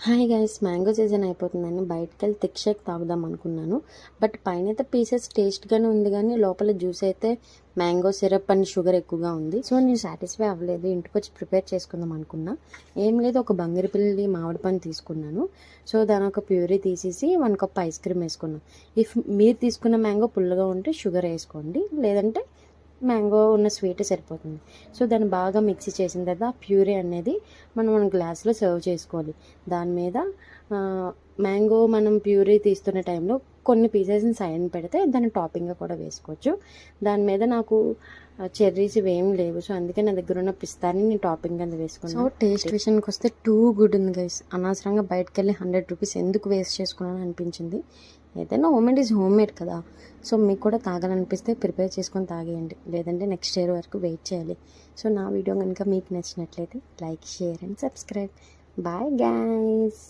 Hi guys, mango season అయిపోతుందని బయటకెళ్ళి thick shake తాగుదాం అనుకున్నాను. బట్ పైన అయితే పీసెస్ టేస్ట్గానే ఉంది, కానీ లోపల జ్యూస్ అయితే మ్యాంగో సిరప్ అండ్ షుగర్ ఎక్కువగా ఉంది. సో నేను సాటిస్ఫై అవ్వలేదు, ఇంటికి వచ్చి ప్రిపేర్ చేసుకుందాం అనుకున్నా. ఏం లేదు, ఒక బంగిరిపల్లి మామిడి పండు తీసుకున్నాను. సో దాని ఒక ప్యూరీ తీసేసి 1 కప్ ఐస్ క్రీమ్ వేసుకున్నాను. ఇఫ్ మీరు తీసుకున్న మ్యాంగో పుల్లగా ఉంటే షుగర్ వేసుకోండి, లేదంటే మ్యాంగో ఉన్న స్వీట్ సరిపోతుంది. సో దాన్ని బాగా మిక్సీ చేసిన తర్వాత ప్యూరీ అనేది మనం గ్లాస్లో సర్వ్ చేసుకోవాలి. దాని మీద మ్యాంగో మనం ప్యూరీ తీస్తున్న టైంలో కొన్ని పీసెస్ని సైడ్ పెడితే దాన్ని టాపింగ్గా కూడా వేసుకోవచ్చు. దాని మీద నాకు చెర్రీస్ ఇవేం లేవు, సో అందుకే నా దగ్గర ఉన్న పిస్తాని నేను టాపింగ్ కింద వేసుకున్నాను. సో టేస్ట్ విషయానికి వస్తే టూ గుడ్ ఉంది గైస్. అనవసరంగా బయటకు వెళ్ళి 100 రూపీస్ ఎందుకు వేస్ట్ చేసుకున్నాను అనిపించింది. ఏదైనా హోమ్మేడ్ ఈజ్ హోమ్మేడ్ కదా. సో మీకు కూడా తాగాలనిపిస్తే ప్రిపేర్ చేసుకొని తాగేయండి, లేదంటే నెక్స్ట్ ఇయర్ వరకు వెయిట్ చేయాలి. సో నా వీడియో కనుక మీకు నచ్చినట్లయితే like, share and subscribe. Bye guys.